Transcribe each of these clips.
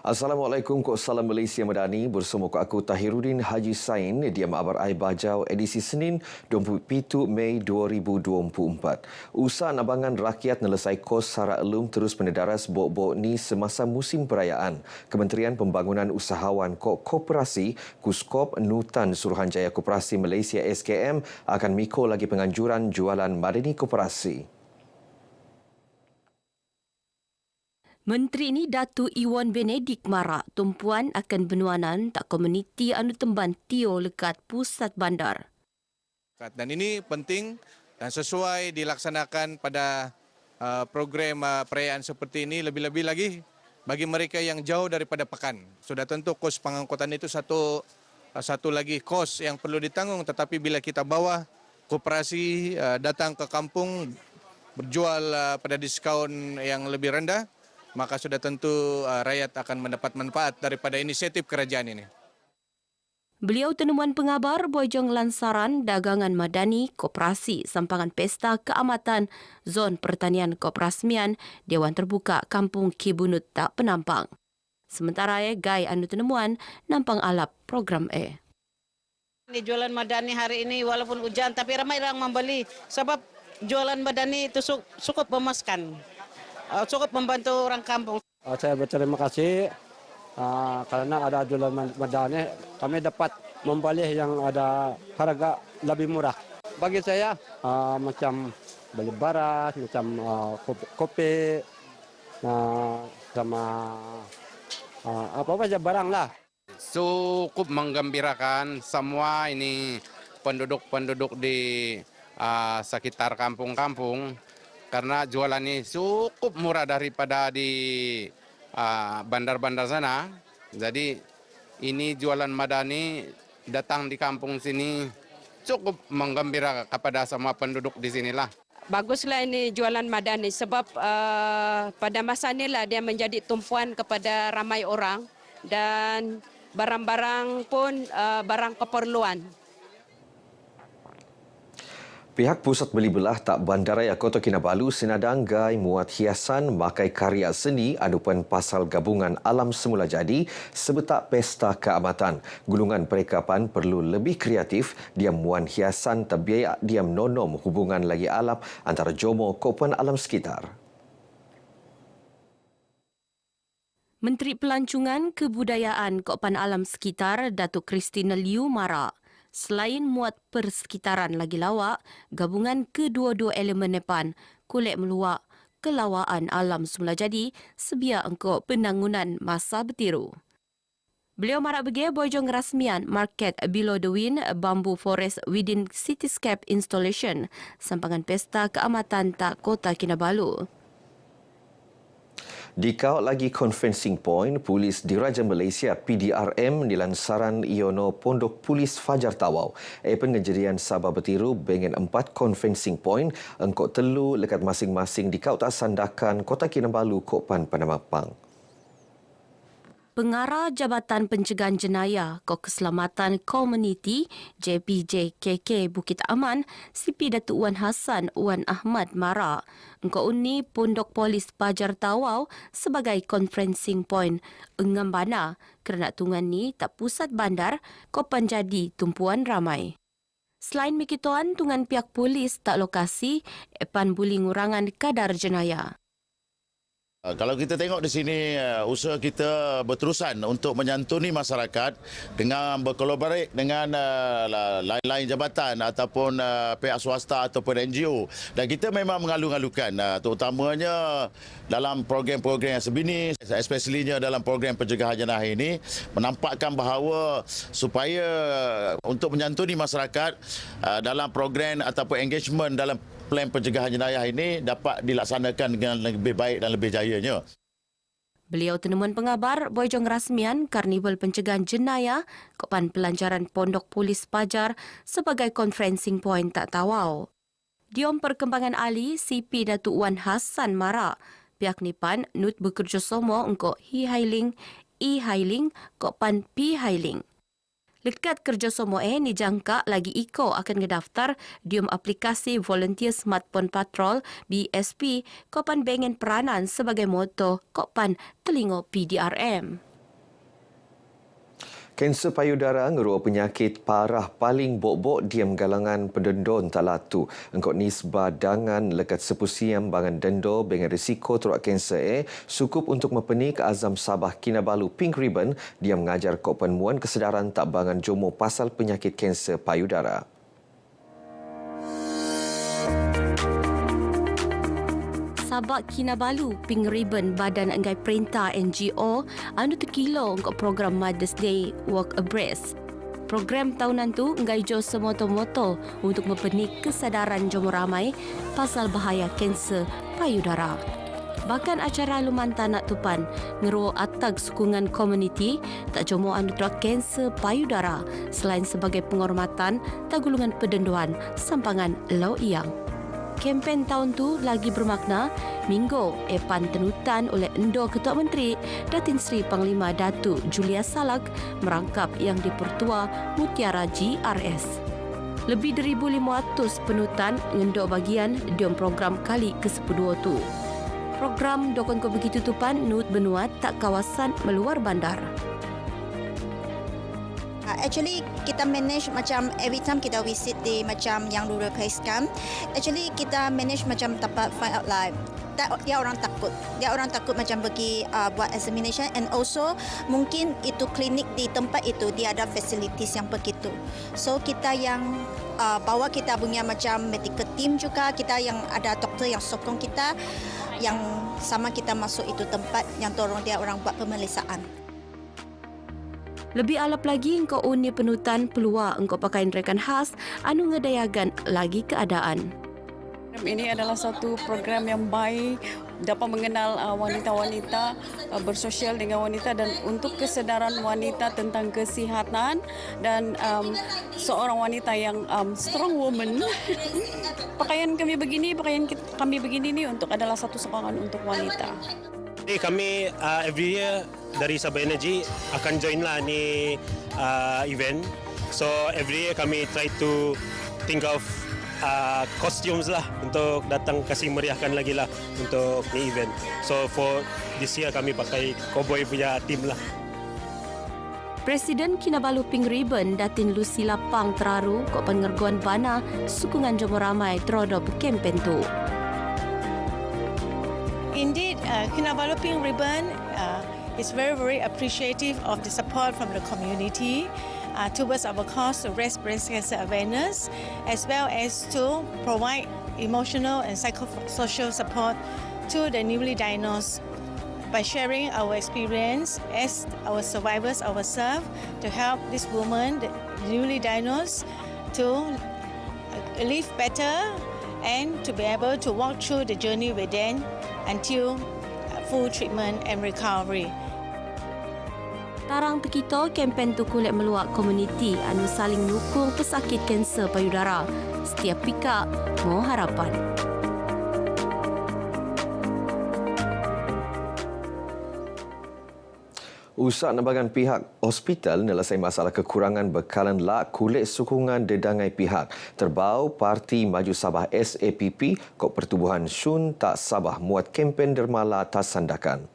Assalamualaikum, Kok Salam Malaysia Madani bersama aku Tahiruddin Haji Sain di Mabar Air Bajau edisi Senin 27 Mei 2024. Usaha nabangan rakyat nelesai kos sara elum terus menedaras bok-bok ni semasa musim perayaan. Kementerian Pembangunan Usahawan Koperasi Kuskop Nutan Suruhanjaya Koperasi Malaysia SKM akan mikul lagi penganjuran jualan madani koperasi. Menteri ini Datuk Iwan Benedik marak tumpuan akan benuanan tak komuniti anu temban Tio lekat pusat bandar. Dan ini penting dan sesuai dilaksanakan pada program perayaan seperti ini, lebih-lebih lagi bagi mereka yang jauh daripada pekan. Sudah tentu kos pengangkutan itu satu lagi kos yang perlu ditanggung, tetapi bila kita bawa koperasi datang ke kampung berjual pada diskaun yang lebih rendah, maka sudah tentu rakyat akan mendapat manfaat daripada inisiatif kerajaan ini. Beliau tenuman pengabar bojong lansaran dagangan madani koperasi sampangan pesta keamatan zon pertanian koperasmian Dewan Terbuka Kampung Kibunut tak penampang. Sementara Gai anu tenemuan nampang alap program Ini jualan madani hari ini walaupun hujan tapi ramai orang membeli sebab jualan madani itu cukup memuaskan. Cukup membantu orang kampung. Saya berterima kasih karena ada jualan madani, kami dapat membeli yang ada harga lebih murah. Bagi saya macam beli baras, macam kopi, sama apa saja barang lah. Cukup menggembirakan semua ini penduduk-penduduk di sekitar kampung-kampung. Karena jualan ini cukup murah daripada di bandar-bandar sana. Jadi ini jualan madani datang di kampung sini cukup menggembira kepada semua penduduk di sinilah. Baguslah ini jualan madani sebab pada masa inilah dia menjadi tumpuan kepada ramai orang dan barang-barang pun barang keperluan. Pihak Pusat Beli Belah Tak Bandaraya Kota Kinabalu senadang gai muat hiasan makai karya seni adupan pasal gabungan alam semula jadi sebetak pesta keamatan. Gulungan perekapan perlu lebih kreatif, diam muan hiasan terbiaya diam nonom hubungan lagi alap antara Jomo Kopan alam sekitar. Menteri Pelancongan Kebudayaan Kopan Alam Sekitar Datuk Christina Liu marak. Selain muat persekitaran lagi lawak, gabungan kedua-dua elemen depan kulit meluak kelawaan alam semula jadi sebia engkau penangunan masa bertiru. Beliau marak bagi bojong rasmian Market Below the Wind Bamboo Forest Within Cityscape Installation sampangan pesta keamatan tak Kota Kinabalu. Dikau lagi conferencing point, Polis Diraja Malaysia PDRM di lansaran Iono Pondok Polis Fajar Tawau. Pengejadian Sabah bertiru bengen 4 conferencing point, engkau telu lekat masing-masing dikau tak sandakan Kota Kinabalu Kopan Panamapang. Pengarah Jabatan Pencegahan Jenayah Keselamatan Komuniti JPJKK Bukit Aman, CP Datuk Wan Hassan Wan Ahmad Mara, engkau uni Pondok Polis Fajar Tawau sebagai conferencing point engambana kerana tungan ni tak pusat bandar Kopan jadi tumpuan ramai. Selain mikituan, tungan pihak polis tak lokasi epan buli ngurangan kadar jenayah. Kalau kita tengok di sini, usaha kita berterusan untuk menyantuni masyarakat dengan berkolaborasi dengan lain-lain jabatan ataupun pihak swasta ataupun NGO. Dan kita memang mengalu-alukan, terutamanya dalam program-program yang sebini, especially-nya dalam program pencegahan jenayah ini, menampakkan bahawa supaya untuk menyantuni masyarakat dalam program ataupun engagement dalam plan pencegahan jenayah ini dapat dilaksanakan dengan lebih baik dan lebih jayanya. Beliau tenuman pengabar bojong rasmian Karnival Pencegahan Jenayah Kopan Pelancaran Pondok Polis Fajar sebagai conferencing point tak tawau. Diom perkembangan ahli CP Datuk Wan Hassan Mara, pihak Nipan nut bekerjasama untuk e-hailing Kopan P-hailing. Lekat kerjasama dijangka lagi IKO akan ngedaftar dium aplikasi Volunteer Smartphone Patrol BSP Kopan bengen peranan sebagai moto Kopan Telingo PDRM. Kanser payudara ngerua penyakit parah paling bok-bok diam galangan pendendon tak latu. Engkau nisbah dangan lekat sepusiam bangan dendo dengan risiko teruk kanser sukup untuk mempeni ke Azam Sabah Kinabalu Pink Ribbon dia mengajar kok penemuan kesedaran tak bangan jomo pasal penyakit kanser payudara. Sabah Kinabalu Pink Ribbon Badan Enggai Perintah NGO anu terkilo untuk program Mother's Day Walk Abreast. Program tahunan tu enggai jo semoto-moto untuk mempeni kesedaran jomo ramai pasal bahaya kanser payudara. Bahkan acara Lumantan nak tupan ngeruo atag sokongan komuniti tak jomo anu drug kanser payudara selain sebagai penghormatan tagulungan pendenduan sampangan Lau Iyang. Kempen tahun tu lagi bermakna minggu tenutan oleh Endo Ketua Menteri Datin Seri Panglima Datuk Julia Salak merangkap yang dipertua Mutiara GRS. Lebih dari 1,500 penutan ngendok bagian dalam program kali ke-10 tu. Program dokon ko begitu tupan nut benua tak kawasan meluar bandar. Actually kita manage macam every time kita visit di macam yang rural place camp, actually kita manage macam dapat find out like dia orang takut macam pergi buat examination, and also mungkin itu klinik di tempat itu dia ada facilities yang begitu. So kita yang bawa kita punya macam medical team juga, kita yang ada doktor yang sokong kita yang sama kita masuk itu tempat yang tolong dia orang buat pemeriksaan. Lebih alap lagi engkau uni penutan peluang engkau pakaian rekan khas anu ngedayagan lagi keadaan. Ini adalah satu program yang baik dapat mengenal wanita-wanita, bersosial dengan wanita dan untuk kesedaran wanita tentang kesihatan dan seorang wanita yang strong woman. Pakaian kami begini ni untuk adalah satu sokongan untuk wanita. Jadi kami every year dari Sabah Energy akan join lah ni event. So every year kami try to think of costumes lah untuk datang kasih meriahkan lagi lah untuk ni event. So for this year kami pakai cowboy punya team lah. Presiden Kinabalu Pink Ribbon Datin Lucy Lapang teraru kok pengerguan bana sokongan jomo ramai terhadap kempen tu. Indeed, Kinabalu Pink Ribbon is very, very appreciative of the support from the community towards our cause to raise breast cancer awareness, as well as to provide emotional and psychosocial support to the newly diagnosed by sharing our experience as our survivors ourselves to help this woman, the newly diagnosed, to live better and to be able to walk through the journey with them until full treatment and recovery. Tarang terkita kempen tu kulit meluak komuniti anu saling mendukung pesakit kanser payudara. Setiap pihak mau harapan. Usak nabangan pihak hospital menyelesaikan masalah kekurangan bekalan lak kulit sokongan dedangai pihak. Terbau Parti Maju Sabah SAPP kok Pertubuhan Shun Tak Sabah muat kempen dermala tasandakan.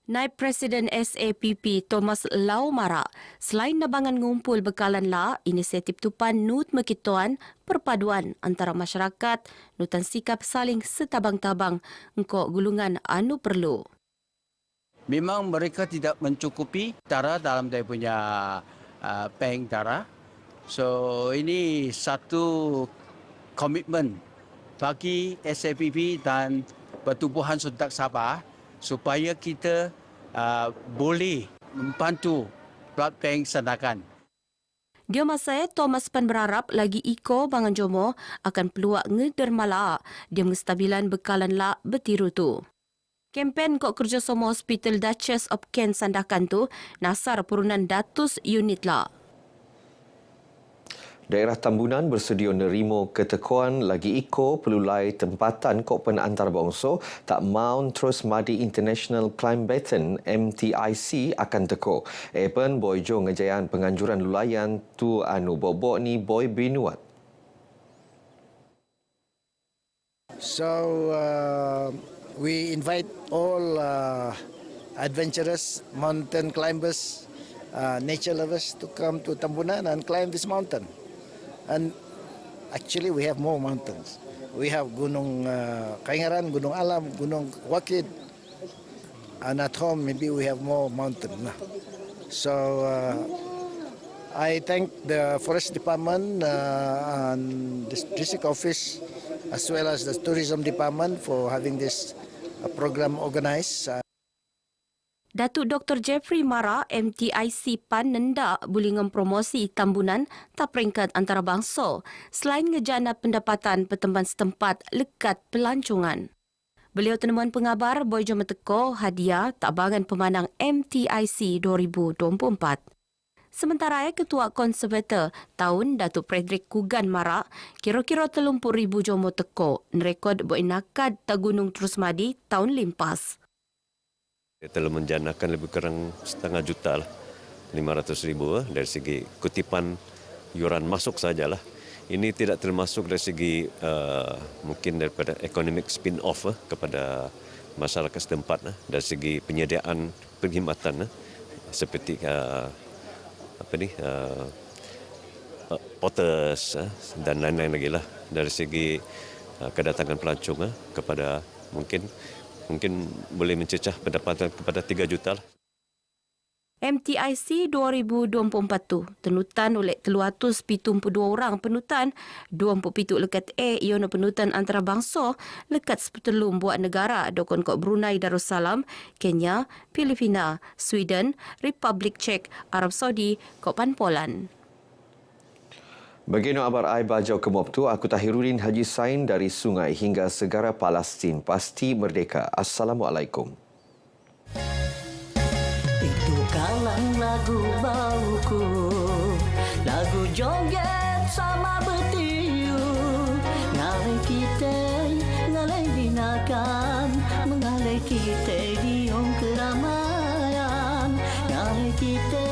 Naib Presiden SAPP Thomas Lau Mara, selain nabangan ngumpul bekalan la, inisiatif tupan nut mekituan perpaduan antara masyarakat, nutan sikap saling setabang-tabang engkau gulungan anu perlu. Memang mereka tidak mencukupi darah dalam dia punya bank darah. So ini satu komitmen bagi SAPP dan Pertubuhan Suntak Sabah supaya kita boleh membantu blood bank sandakan. Dia masa Thomas Pan berharap lagi Iko Bangan Jomo akan peluang ngedermala dia mengestabilan bekalan la betiru tu. Kempen kok kerjasama Hospital Duchess of Kent sandakan tu nasar purunan datus unit la. Daerah Tambunan bersedia nerimo ketekuan lagi Iko pelulai tempatan kok antarabangsa tak Mount Terus Madi International Climb Baton MTIC akan teko. Epen Boy Jo ngejayaan penganjuran lulayan tu anu bobok ni Boy Binuat. So we invite all adventurous mountain climbers, nature lovers to come to Tambunan and climb this mountain. And actually we have more mountains. We have Gunung Kaingaran, Gunung Alam, Gunung Wakid, and at home maybe we have more mountains. So I thank the Forest Department and the District Office as well as the Tourism Department for having this program organized. Datuk Dr. Jeffrey Mara, MTIC PAN nendak bulingan promosi Tambunan tak peringkat antarabangsa selain ngejana pendapatan pertempuran setempat lekat pelancongan. Beliau tenemuan pengabar Boy Jom Teko hadiah tabangan pemanang MTIC 2024. Sementara Ketua Konservator tahun Datuk Frederick Kugan Mara kira-kira 30,000 Jomo Teko nerekod buinakad Tagunung Terusmadi tahun limpas. Dia telah menjanakan lebih kurang 500,000 juta lah, 500,000 dari segi kutipan yuran masuk sajalah. Ini tidak termasuk dari segi mungkin daripada economic spin-off kepada masyarakat setempat dari segi penyediaan perkhidmatan seperti potters dan lain-lain lagi lah dari segi kedatangan pelancong kepada mungkin boleh mencecah pendapatan kepada 3 juta lah. MTIC 2024 tu tenutan oleh 372 orang penutan, 27 lekat iona penutan antarabangsa lekat sepetelum buat negara dokon kok Brunei Darussalam, Kenya, Filipina, Sweden, Republik Czech, Arab Saudi, kok Poland. Begini abar ai bajau kemop tu, aku Tahiruddin Haji Sain dari sungai hingga segara Palestin pasti merdeka. Assalamualaikum. Itu kalang lagu bauku, lagu joget sama betiu, ngalai kita, ngalai binakan, mengalai kita diom keramaian, ngalai kita,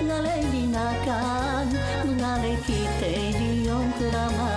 ngalai binakan, mengalai kita diom keramaian.